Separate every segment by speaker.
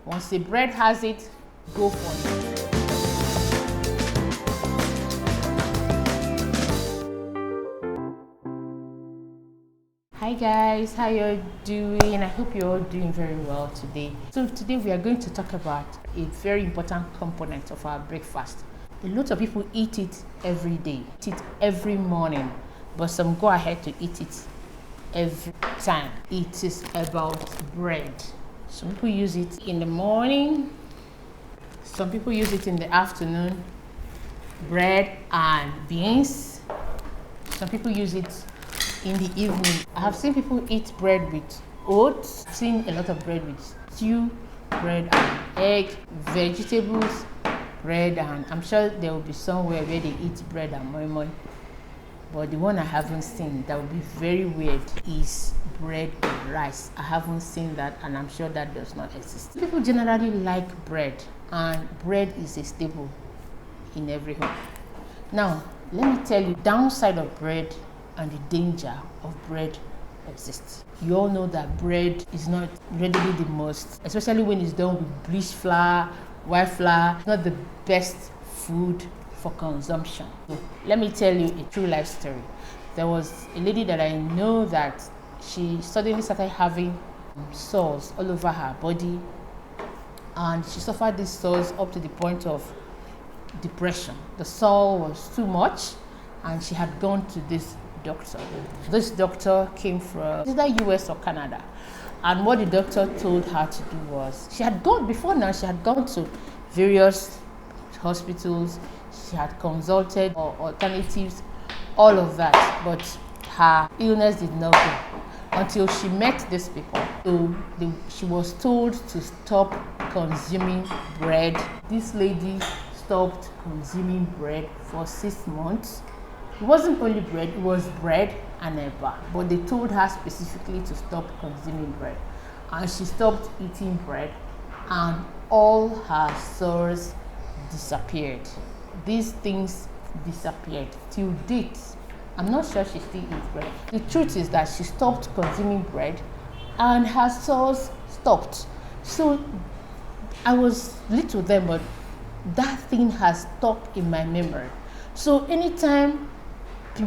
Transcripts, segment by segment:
Speaker 1: Once the bread has it, go for it. Hi guys, how you're doing? I hope you're all doing very well today. So today we are going to talk about a very important component of our breakfast. A lot of people eat it every day, eat it every morning, but some go ahead to eat it every time. It is about bread. Some people use it in the morning, some people use it in the afternoon, bread and beans. Some people use it in the evening. I have seen people eat bread with oats. I've seen a lot of bread with stew, bread and egg, vegetables, bread, and I'm sure there will be somewhere where they eat bread and moi moi. But the one I haven't seen that would be very weird is bread and rice. I haven't seen that, and I'm sure that does not exist. People generally like bread, and bread is a staple in every home. Now, let me tell you, downside of bread and the danger of bread exists. You all know that bread is not readily the most, especially when it's done with bleached flour, white flour. It's not the best food for consumption. So let me tell you a true life story. There was a lady that I know that she suddenly started having sores all over her body, and she suffered these sores up to the point of depression. The sore was too much, and she had gone to this doctor. This doctor came from either US or Canada, and what the doctor told her to do was, she had gone to various hospitals, she had consulted alternatives, all of that, but her illness did not go until she met these people. So she was told to stop consuming bread. This lady stopped consuming bread for 6 months. It wasn't only bread, it was bread and a bar. But they told her specifically to stop consuming bread. And she stopped eating bread, and all her sores disappeared. These things disappeared till date. I'm not sure she still eats bread. The truth is that she stopped consuming bread and her sores stopped. So I was little then, but that thing has stuck in my memory. So anytime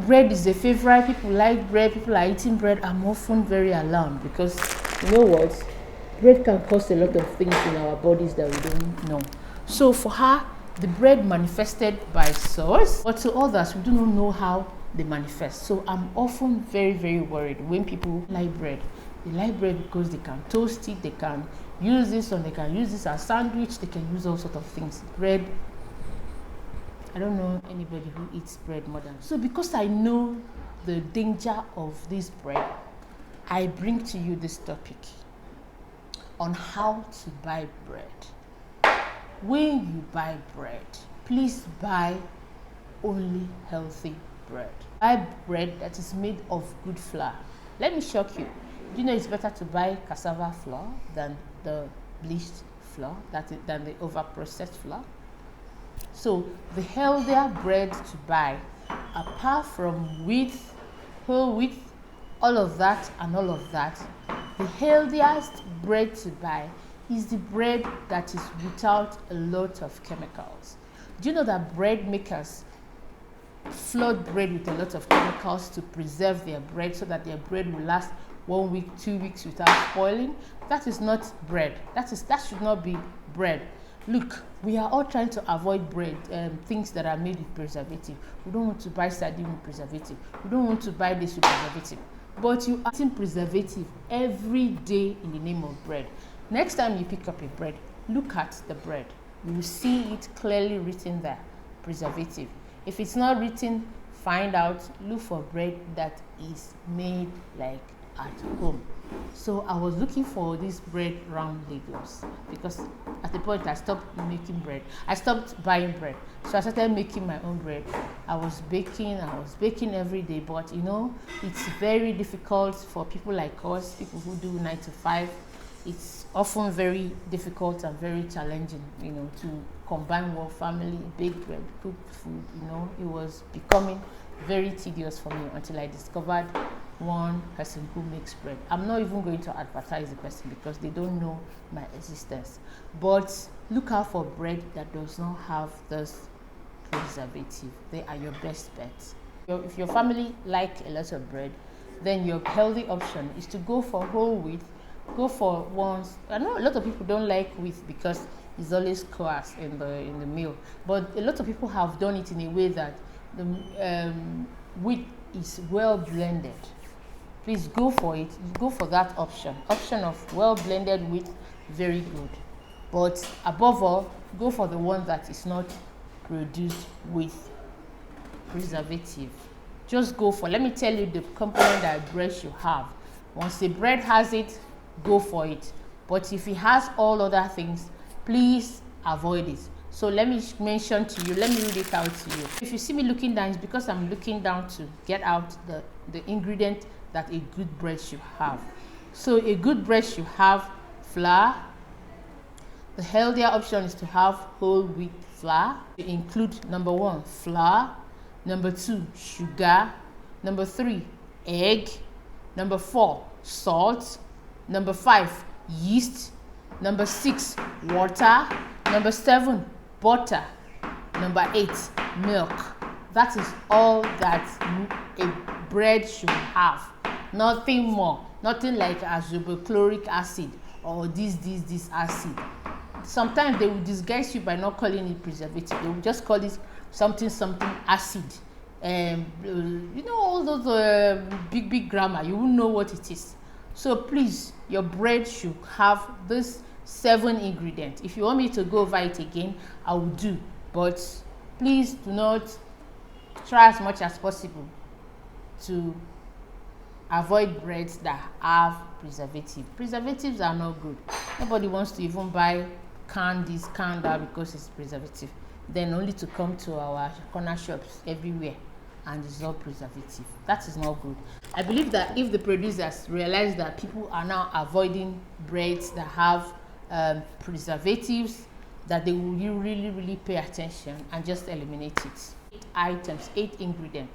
Speaker 1: bread is a favorite, people like bread, people are eating bread, I'm often very alarmed, because you know what? Bread can cause a lot of things in our bodies that we don't know. So for her, the bread manifested by sores, but to others, we do not know how they manifest. So I'm often very, very worried when people like bread. They like bread because they can toast it, they can use this, or they can use this as sandwich, they can use all sorts of things. Bread, I don't know anybody who eats bread more than. So because I know the danger of this bread, I bring to you this topic on how to buy bread. When you buy bread, please buy only healthy bread. Buy bread that is made of good flour. Let me shock you. Do you know it's better to buy cassava flour than the bleached flour, than the over-processed flour? So the healthier bread to buy, apart from wheat, whole wheat, all of that, the healthiest bread to buy is the bread that is without a lot of chemicals. Do you know that bread makers flood bread with a lot of chemicals to preserve their bread so that their bread will last 1 week, 2 weeks without spoiling? That is not bread. That should not be bread. Look, we are all trying to avoid bread, things that are made with preservative. We don't want to buy sardine with preservative. We don't want to buy this with preservative. But you are eating preservative every day in the name of bread. Next time you pick up a bread, look at the bread. You will see it clearly written there, preservative. If it's not written, find out, look for bread that is made like at home. So I was looking for this bread round Lagos, because at the point I stopped making bread. I stopped buying bread. So I started making my own bread. I was baking every day, but you know, it's very difficult for people like us, people who do 9 to 5. It's often very difficult and very challenging, you know, to combine work, family, bake bread, cook food. You know, it was becoming very tedious for me until I discovered one person who makes bread. I'm not even going to advertise the person because they don't know my existence. But look out for bread that does not have this preservative. They are your best bets. If your family like a lot of bread, then your healthy option is to go for whole wheat. Go for ones. I know a lot of people don't like wheat because it's always coarse in the meal, but a lot of people have done it in a way that the wheat is well blended. Please go for it. Go for that option of well blended wheat. Very good. But above all, go for the one that is not produced with preservative. Just go for, let me tell you the component that bread should have. Once the bread has it, go for it. But if it has all other things, please avoid it. So let me mention to you, let me read it out to you. If you see me looking down, it's because I'm looking down to get out the ingredient that a good bread should have. So a good bread should have flour. The healthier option is to have whole wheat flour. To include number 1, flour. Number 2, sugar. Number 3, egg. Number 4, salt. Number 5, yeast. Number 6, water. Number 7, butter. Number 8, milk. That is all that a bread should have. Nothing more. Nothing like azobochloric acid or this acid. Sometimes they will disguise you by not calling it preservative. They will just call it something acid. You know, all those big grammar, you won't know what it is. So please, your bread should have this 7 ingredients. If you want me to go over it again, I will do. But please do not try as much as possible to avoid breads that have preservative. Preservatives are not good. Nobody wants to even buy canned this, canned that because it's preservative. Then only to come to our corner shops everywhere and it's all preservative. That is not good. I believe that if the producers realize that people are now avoiding breads that have preservatives, that they will really pay attention and just eliminate it. 8 items, 8 ingredients.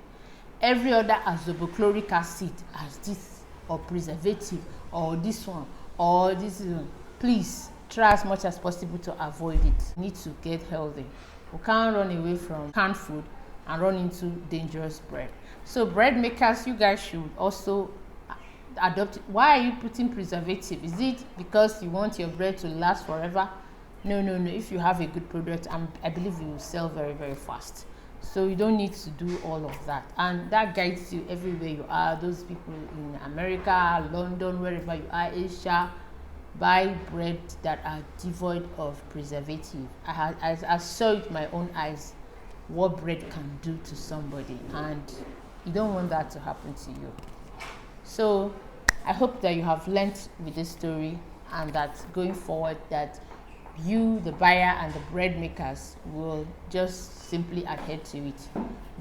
Speaker 1: Every other azobochloric acid has this or preservative or this one or this one. Please try as much as possible to avoid it. You need to get healthy. We can't run away from canned food and run into dangerous bread. So bread makers, you guys should also adopt it. Why are you putting preservative? Is it because you want your bread to last forever? No. If you have a good product, I believe you will sell very fast. So you don't need to do all of that. And that guides you everywhere you are. Those people in America, London, wherever you are, Asia, buy bread that are devoid of preservative. I saw it with my own eyes what bread can do to somebody, and you don't want that to happen to you. So I hope that you have learnt with this story, and that going forward that you, the buyer, and the bread makers will just simply adhere to it.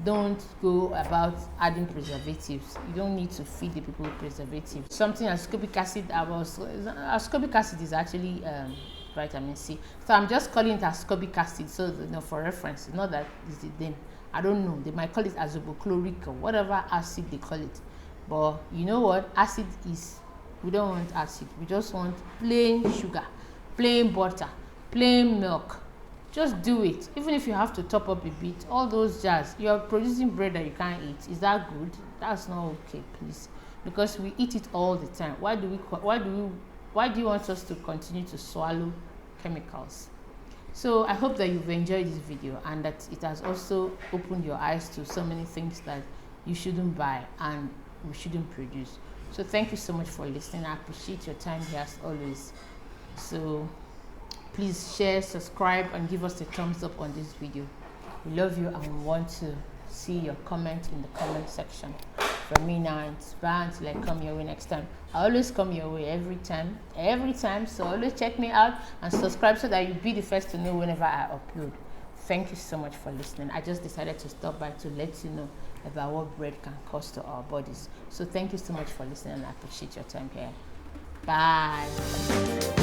Speaker 1: Don't go about adding preservatives. You don't need to feed the people with preservatives. Something ascorbic acid, ascorbic acid is actually vitamin C. So I'm just calling it ascorbic acid, so for reference. It's not that is the name. I don't know. They might call it azobochloric or whatever acid they call it. But you know what? Acid is, we don't want acid. We just want plain sugar, plain butter, plain milk. Just do it. Even if you have to top up a bit, all those jars. You're producing bread that you can't eat. Is that good? That's not okay, please. Because we eat it all the time. Why do you want us to continue to swallow chemicals? So I hope that you've enjoyed this video and that it has also opened your eyes to so many things that you shouldn't buy and we shouldn't produce. So thank you so much for listening. I appreciate your time here as always. So please share, subscribe, and give us a thumbs up on this video. We love you and we want to see your comment in the comment section. From me now, it's bye until I come your way next time. I always come your way every time. So always check me out and subscribe so that you'll be the first to know whenever I upload. Thank you so much for listening. I just decided to stop by to let you know about what bread can cause to our bodies. So thank you so much for listening and I appreciate your time here. Bye.